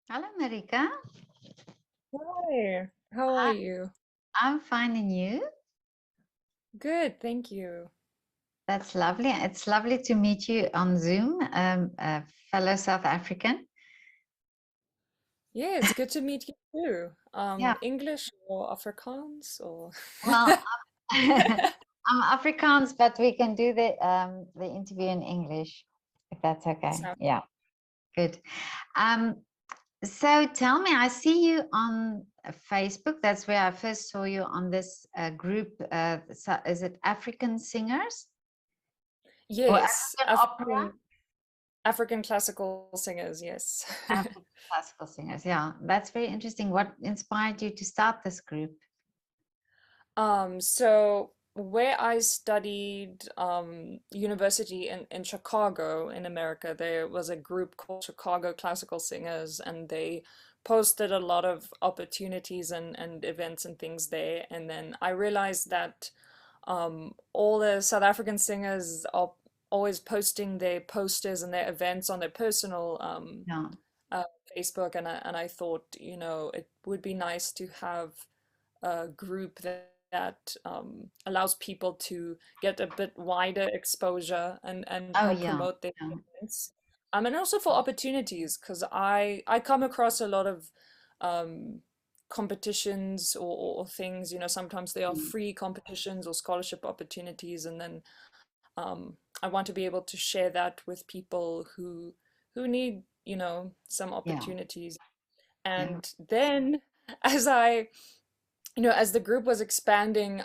Hello, Marika. Hi, how are Hi, you? I'm finding you. Good, thank you. That's lovely. It's lovely to meet you on Zoom, a fellow South African. Yeah, it's good to meet you too. Yeah, English or Afrikaans or well, I'm Afrikaans, but we can do the interview in English, if that's okay. so, Yeah, good. Um, so tell me, I see you on Facebook. That's where I first saw you on this group. Is it African Singers or yes, African Opera? African classical singers, yes. African classical singers. Yeah, that's very interesting. What inspired you to start this group? So where I studied university in Chicago in America, there was a group called Chicago Classical Singers, and they posted a lot of opportunities and events and things there. And then I realized that all the South African singers are always posting their posters and their events on their personal Yeah, uh, Facebook, and I thought, it would be nice to have a group that allows people to get a bit wider exposure and oh help yeah, promote their yeah, events. And also for opportunities, because I come across a lot of um, competitions or things, sometimes they are mm, free competitions or scholarship opportunities, and then I want to be able to share that with people who need, some yeah, opportunities. yeah. And then as as the group was expanding,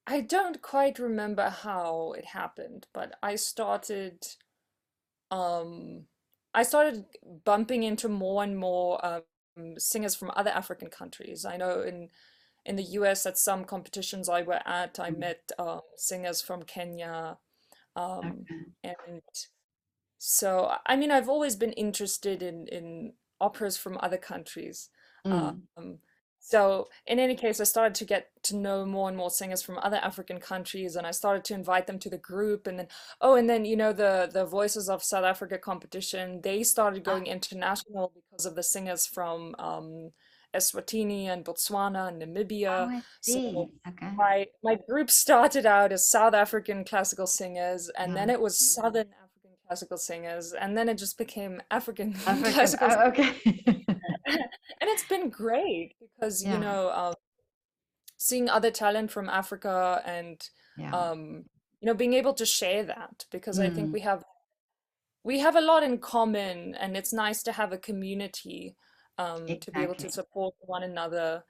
I don't quite remember how it happened, but um I started bumping into more and more singers from other African countries. I know in the US at some competitions I were at, I Mm, met singers from Kenya, okay. and so I mean I've always been interested in operas from other countries. Mm, Um, so in any case, I started to get to know more and more singers from other African countries, and I started to invite them to the group. And then, oh, and then the Voices of South Africa competition, they started ah, going international because of the singers from Eswatini and Botswana and oh, Namibia. I So see. Okay. my group started out as South African classical singers, and Yeah, then it was Southern African classical singers, and then it just became African African. classical. Oh, okay. And it's been great because, Yeah, seeing other talent from Africa and, yeah. um, being able to share that because I think Mm, we have a lot in common, and it's nice to have a community to be able to exactly. support one another.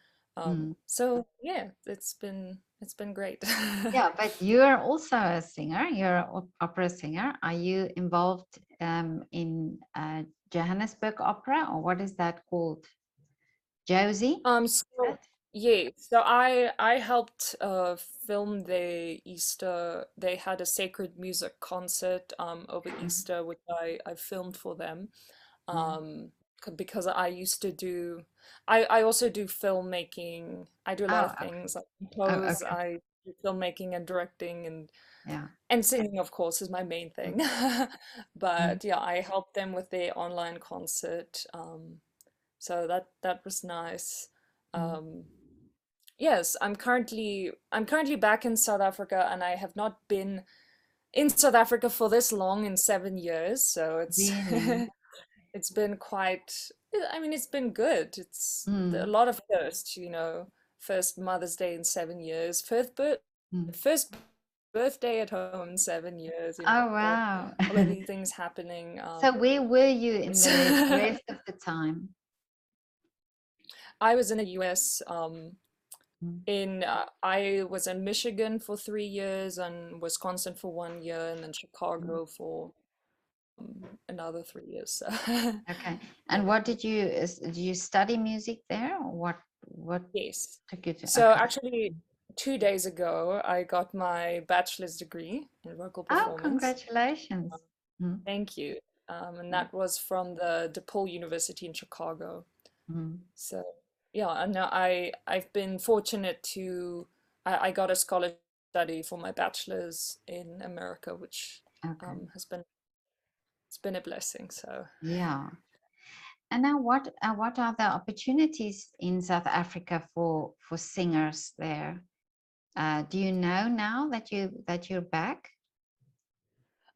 Mm. So yeah, it's been great. Yeah, but you're also a singer. You're an opera singer. Are you involved in Johannesburg Opera, or what is that called? Josie? So yeah, so I helped film the Easter. They had a sacred music concert over Easter, which I filmed for them. Mm. Um, because I used to do, I also do filmmaking. I do a lot Oh, of okay. things. I Oh, compose, okay. I do filmmaking and directing, Yeah. and singing, of course, is my main Mm, thing. mm, But yeah, I helped them with their online concert. So that was nice. mm. Um, yes, I'm currently back in South Africa, and I have not been in South Africa for this long, in 7 years. So it's Really? it's been quite. I mean, it's been good. It's a Mm, lot of first, first Mother's Day in 7 years, mm. first birthday at home in 7 years. Oh, wow. All of these things happening. So where were you in the So rest of the time? I was in the US. Mm, I was in Michigan for 3 years, and Wisconsin for 1 year, and then mm. Chicago for another 3 years. So Okay. yeah. And what did you study music there, or what Yes. took you to? So Okay. actually, 2 days ago, I got my bachelor's degree in vocal Oh, performance. congratulations. Mm, Thank you. And mm, that was from the DePaul University in Chicago. mm. So yeah, and now I've been fortunate to I got a scholarship study for my bachelor's in America, which Okay. has been it's been a blessing. So Yeah. And now, what are the opportunities in South Africa for singers there? Do you know now that you're back?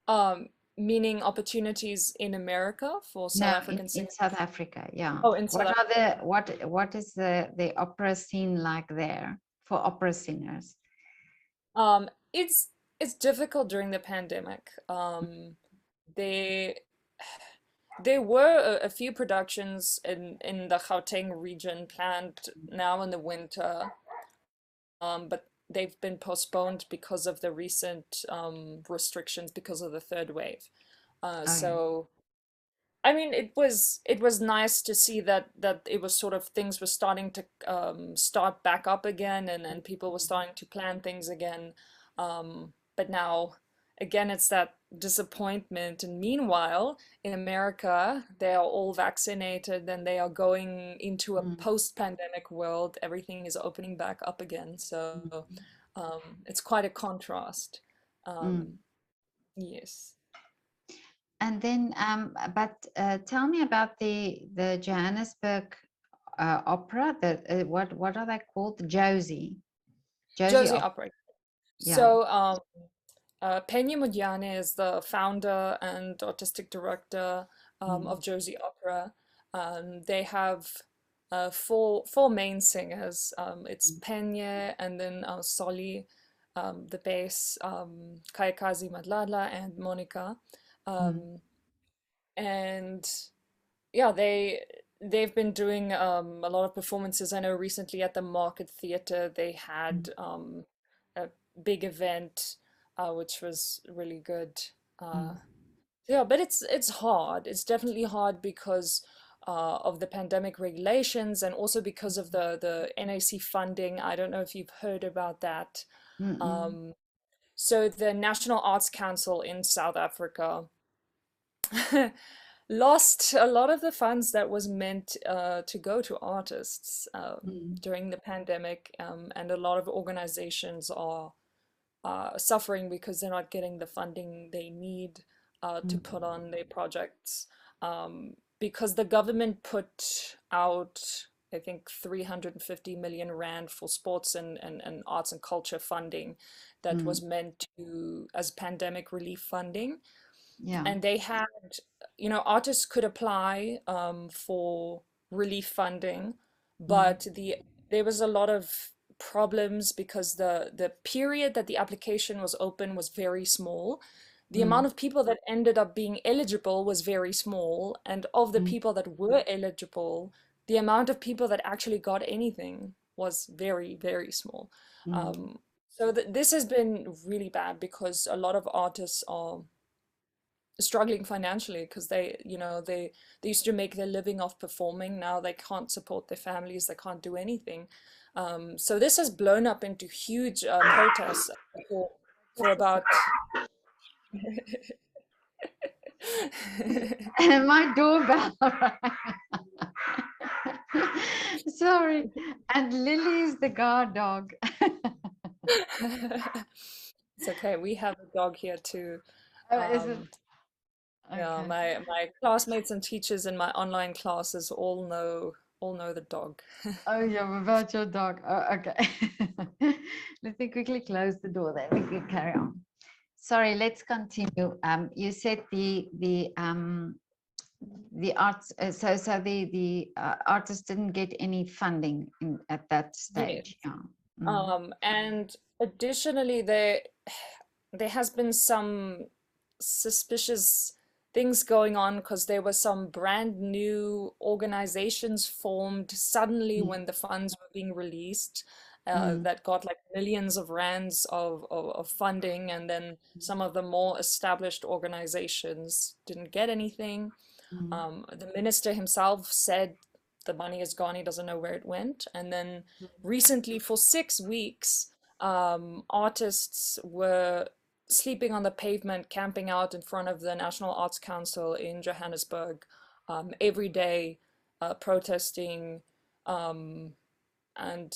Um, Meaning opportunities in America for South No, African in singers. South Africa, yeah. Oh, in South What are Africa. what is the opera scene like there for opera singers? It's difficult during the pandemic. They there were a few productions in the Gauteng region planned now in the winter, but they've been postponed because of the recent restrictions because of the third wave. Oh yeah. So I mean, it was nice to see that it was sort of things were starting to start back up again, and people were starting to plan things again. But now, again, it's that disappointment. And meanwhile, in America, they are all vaccinated, and they are going into a Mm, post-pandemic world. Everything is opening back up again, so mm, it's quite a contrast. mm. Um, yes. And then, but tell me about the Johannesburg opera. The what are they called? Jozi Josie Opera. Opera. Yeah. So, Penny Modiane is the founder and artistic director Mm, of Jozi Opera. They have four main singers. It's Penye and then Solly, the bass, Kayakazi Madladla, and Monica. mm, Um, and yeah, they've been doing a lot of performances. I know recently at the Market Theatre they mm, had a big event, which was really good. Uh, mm, yeah, but it's hard. It's definitely hard because of the pandemic regulations and also because of the NAC funding. I don't know if you've heard about that. mm, mm, Um, so the National Arts Council in South Africa lost a lot of the funds that was meant to go to artists mm, during the pandemic, and a lot of organizations are suffering because they're not getting the funding they need to mm, put on their projects. Because the government put out, I think, 350 million rand for sports and arts and culture funding that mm. was meant to as pandemic relief funding, Yeah. and they had, artists could apply for relief funding, Mm, but there was a lot of problems because the period that the application was open was very small. The mm, amount of people that ended up being eligible was very small, and of the mm, people that were eligible, the amount of people that actually got anything was very, very small. mm, Um, so this has been really bad because a lot of artists are struggling financially because they used to make their living off performing. Now they can't support their families, they can't do anything. So this has blown up into huge protests for about And my doorbell. Sorry. And Lily is the guard dog. it's okay, we have a dog here too. Oh, is it? um, yeah, Okay. my classmates and teachers in my online classes all know the dog. Oh, yeah, about your dog. Oh, okay. Let me quickly close the door, then we can carry on. Sorry, let's continue. You said the arts, so the artists didn't get any funding at that Yeah. stage. Yeah. Mm, And additionally, there has been some suspicious things going on because there were some brand new organizations formed suddenly mm, when the funds were being released, mm, that got like millions of rands of funding, and then some of the more established organizations didn't get anything. mm, The minister himself said the money is gone, he doesn't know where it went. And then recently, for 6 weeks, artists were sleeping on the pavement, camping out in front of the National Arts Council in Johannesburg, every day, protesting. Um, and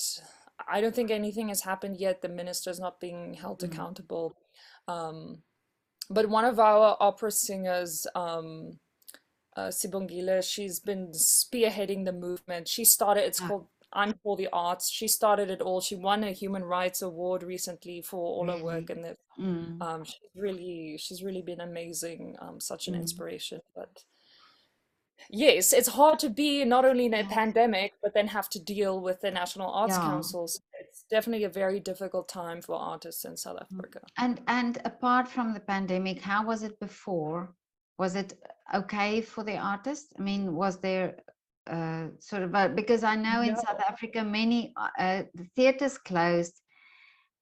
I don't think anything has happened yet. The minister's not being held mm, accountable. Um, but one of our opera singers, Sibongile. She's been spearheading the movement. She started, it's Yeah, called I'm for the Arts. She started it all. She won a Human Rights Award recently for all her work really. in this. Mm, She's really been amazing, such an mm. inspiration. But yes, it's hard to be not only in a Yes. pandemic, but then have to deal with the National Arts Yeah. Councils. It's definitely a very difficult time for artists in South Mm. Africa. And apart from the pandemic, how was it before? Was it okay for the artists? I mean, was there sort of a, because I know in South No. Africa many the theaters closed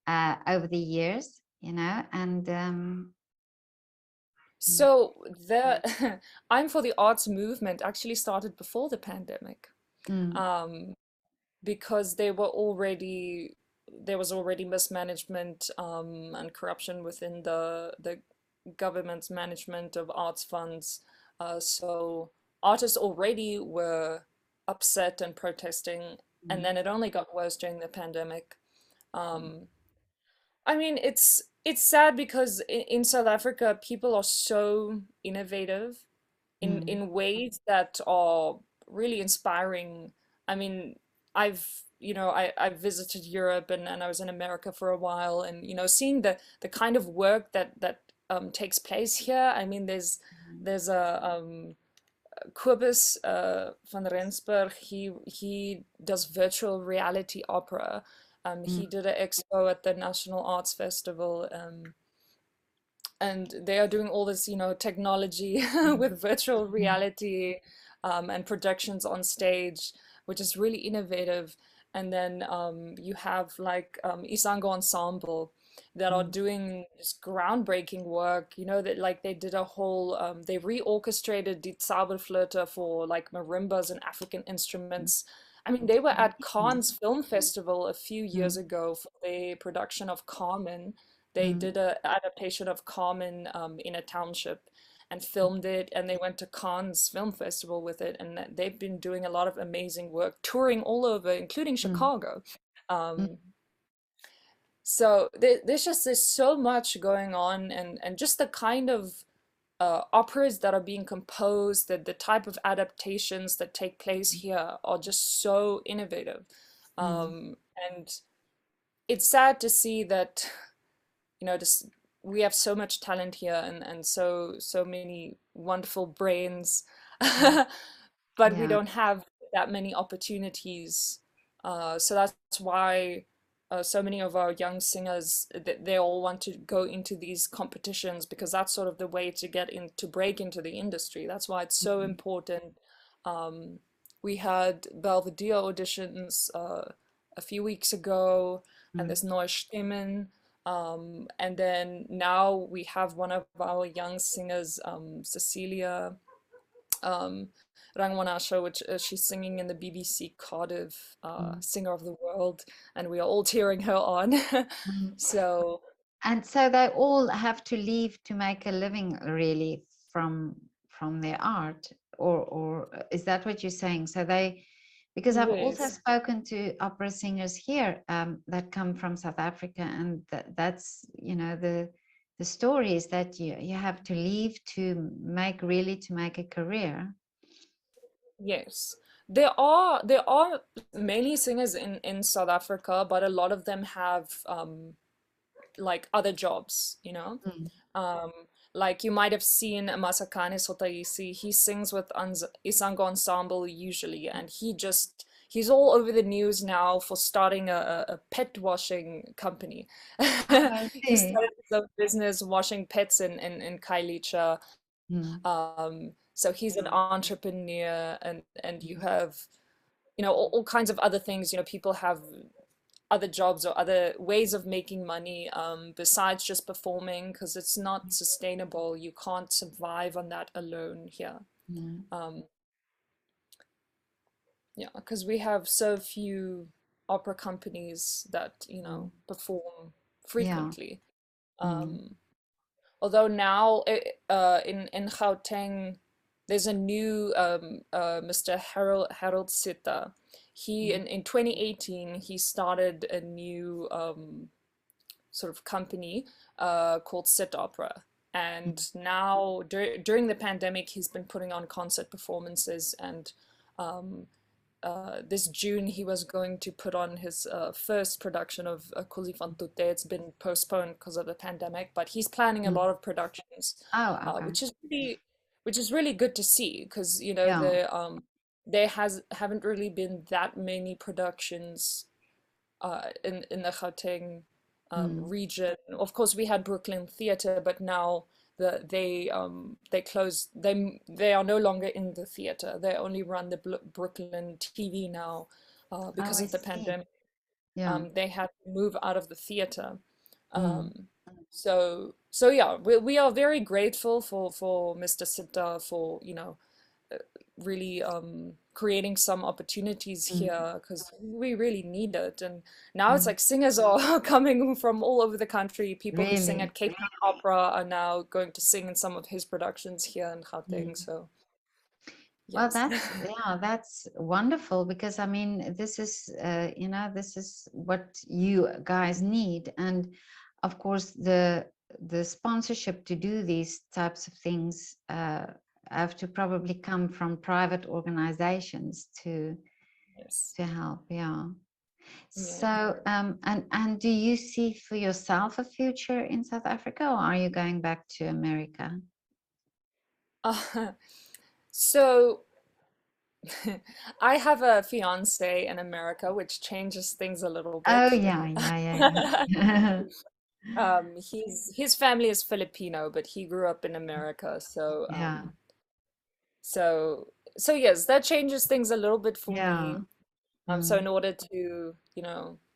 over the years, you know, and mm, So the I'm for the Arts movement actually started before the pandemic. mm, Um, because there was already mismanagement and corruption within the government's management of arts funds. So artists already were upset and protesting, and mm, then it only got worse during the pandemic. Um, I mean, it's sad because in South Africa, people are so innovative mm, in ways that are really inspiring. I mean, I've I visited Europe and I was in America for a while, and seeing the kind of work that takes place here. I mean, there's a Kobus van Rensburg. He does virtual reality opera. mm, He did an expo at the National Arts Festival. And they are doing all this, technology mm, with virtual mm, reality and projections on stage, which is really innovative. And then you have like Isango Ensemble that are mm, doing just groundbreaking work. That like they did a whole, they reorchestrated Die Zauberflöte for like marimbas and African mm. instruments. I mean, they were at Amazing. Cannes Film Festival a few years Mm, ago for the production of Carmen. They mm, did a adaptation of Carmen in a township and mm, filmed it, and they went to Cannes Film Festival with it, and they've been doing a lot of amazing work, touring all over, including mm, Chicago. mm, Um, so there's so much going on, and just the kind of operas that are being composed, that the type of adaptations that take place here are just so innovative. mm, Um, and it's sad to see that just we have so much talent here, and so many wonderful brains, mm. but we Yeah. don't have that many opportunities. So that's why so many of our young singers, they all want to go into these competitions, because that's sort of the way to get in, to break into the industry. That's why it's so Mm, important. Um, we had Belvedere auditions a few weeks ago, and mm, there's Neue Stimmen. And then now we have one of our young singers, Cecilia um, Rangwanasha, which she's singing in the BBC Cardiff mm, Singer of the World, and we are all cheering her on. mm. So And so they all have to leave to make a living really from their art, or is that what you're saying? So they, because I've also yes, spoken to opera singers here that come from South Africa, and that's the story is that you have to leave to make a career. yes. There are many singers in South Africa, but a lot of them have like other jobs, Mm, Um, like you might have seen Masakane Sotaisi. He sings with Isango Ensemble usually, and he's all over the news now for starting a pet washing company. I He see. started his own business washing pets in Kailicha. Mm, So he's an entrepreneur, and you have all kinds of other things. People have other jobs or other ways of making money besides just performing, because it's not sustainable. You can't survive on that alone here. mm, Um, yeah, because we have so few opera companies that mm. perform Yeah. frequently. Mm, Um, Although now in Gauteng, there's a new Mr. Harold Sitta. He mm, in 2018 he started a new sort of company called Sit Opera, And now during the pandemic, he's been putting on concert performances, and um, this June he was going to put on his first production of Così fan tutte. It's been postponed because of the pandemic, but he's planning a Mm. lot of productions, Oh, okay. which is really good to see, because Yeah. there haven't really been that many productions in the Gauteng Mm. region. Of course, we had Brooklyn Theatre, but now they closed. They are no longer in the theater. They only run the Brooklyn TV now Oh, because I of the see. pandemic. Yeah. They had to move out of the theater. Mm. Um, so yeah, we are very grateful for Mr. Sitta for uh, really creating some opportunities Mm. here, because we really need it. And now it's Mm. like singers are coming from all over the country. People who sing Really? at Cape Town Opera are now going to sing in some of his productions here in Gauteng. Mm. So Well, yes. that's, yeah, that's wonderful because I mean, this is, this is what you guys need. And of course, the sponsorship to do these types of things have to probably come from private organizations Yes. to help. Yeah. Yeah. So, and do you see for yourself a future in South Africa, or are you going back to America? Uh, so I have a fiance in America, which changes things a little Oh, bit. yeah, yeah, yeah, yeah. His family is Filipino, but he grew up in America. So Yeah, so so yes, that changes things a little bit for yeah. me. So Mm, in order to,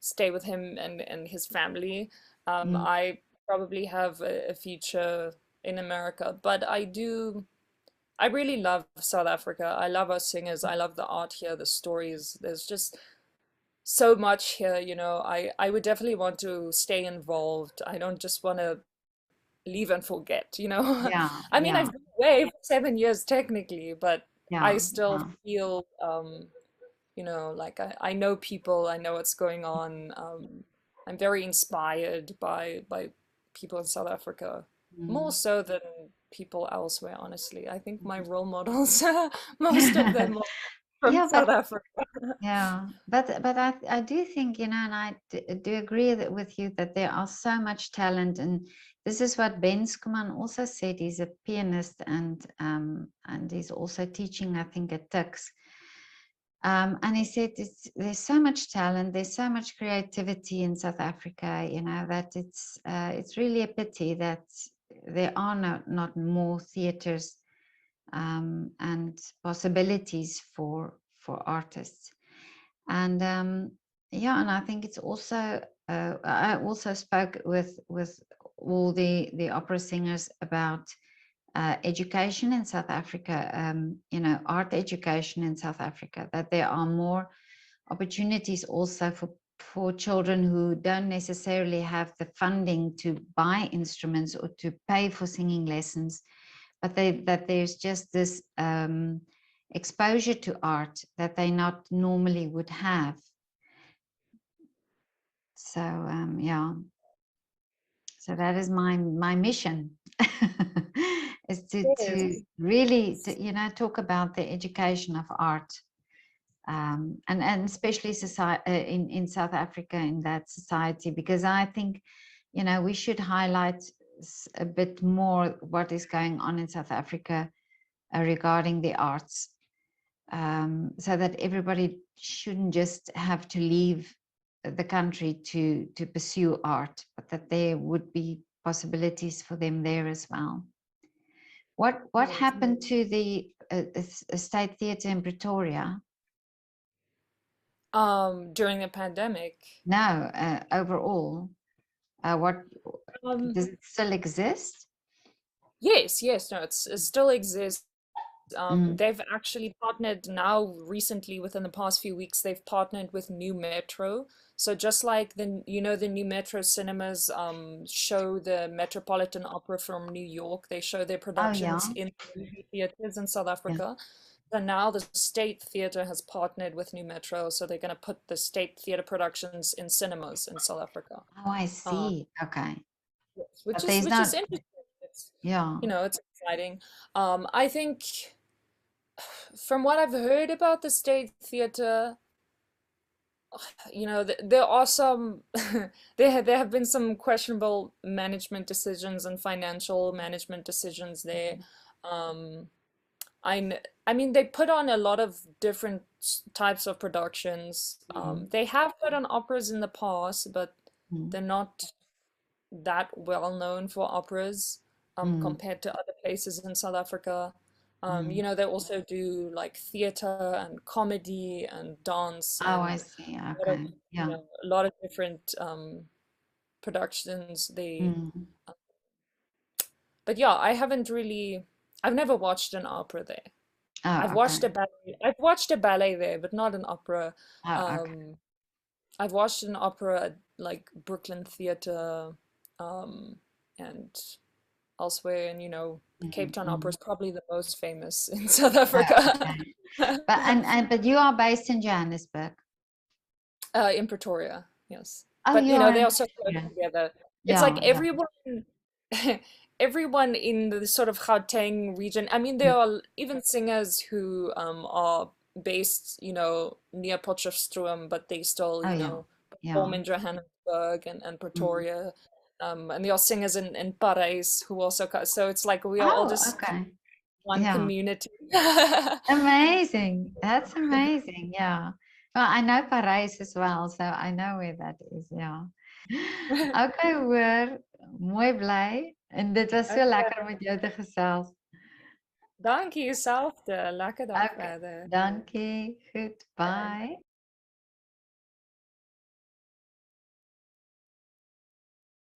stay with him and his family, mm, I probably have a future in America. But I really love South Africa. I love our singers. I love the art here, the stories. There's just so much here, I would definitely want to stay involved. I don't just want to leave and forget. yeah, I mean, yeah, I've been away for 7 years technically, but I yeah, still yeah. feel, like I know people, I know what's going on. I'm very inspired by people in South Africa, more Mm. so than people elsewhere, honestly. I think my role models, most of them are from Yeah, South Africa. yeah, but I do think, and do agree with you that there are so much talent, and this is what Ben Skuman also said. He's a pianist and he's also teaching, I think, at Tux. And he said there's so much talent, there's so much creativity in South Africa, that it's really a pity that there are not more theaters and possibilities for artists. And yeah, and I think it's also I also spoke with all the opera singers about education in South Africa, art education in South Africa, that there are more opportunities also for children who don't necessarily have the funding to buy instruments or to pay for singing lessons, but that there's just this exposure to art that they not normally would have. So yeah, so that is my mission is to Yes. really talk about the education of art, and especially society in South Africa, in that society, because I think we should highlight a bit more what is going on in South Africa regarding the arts, so that everybody shouldn't just have to leave the country to pursue art, but that there would be possibilities for them there as well. What Yes. happened to the State Theatre in Pretoria? During the pandemic. No, overall, what Um, does it still exist? yes, yes, no, it still exists. Mm. They've actually partnered now recently, within the past few weeks, they've partnered with New Metro. So just like the New Metro cinemas show the Metropolitan Opera from New York, they show their Oh yeah, productions in movie theaters in South yeah. Africa. So now the State Theatre has partnered with New Metro, so they're going to put the State Theatre productions in cinemas in South Africa. Oh, I Um, see. Okay, yes, which but is there's which is not. interesting. Ja. it's exciting. I think from what I've heard about the state theater, there are some there have been some questionable management decisions and financial management decisions there. Mhm. Um, I mean, they put on a lot of different types of productions. Mm, They have put on operas in the past, but mm, they're not that well known for operas mm, compared to other places in South Africa. mm. They also do like theater and comedy and dance Oh, I and see. a lot of, Okay. Yeah. a lot of different productions. Mm. But yeah, I've never watched an opera there. Oh, okay. I've watched a ballet there, but not an opera. Oh, okay. Um, I've watched an opera at like Brooklyn Theatre, um, and elsewhere, and Cape Mm, Town Opera is mm. probably the most famous in South Oh, Africa. okay. But you are based in Johannesburg. In Pretoria, yes. Oh, But you are they in are so close Pretoria. together. It's like Yeah, yeah. everyone in the sort of Gauteng region. I mean, Mm. there are even singers who are based, near Potchefstroom, but they still, Oh, yeah. perform Yeah. in Johannesburg and Mm. Pretoria. And there are singers in Paris who also so it's like we are all Oh, just okay. one Yeah. community. Amazing. That's amazing. Yeah. Well, I know Parijs as well, so I know where that is. Yeah. Okay, hoor. Mooi bly. En dit was so Okay. lekker met jou te gesels. Dankie, hetzelfde. Lekker dag Okay. verder. Dankie. Goed. Bye. Bye.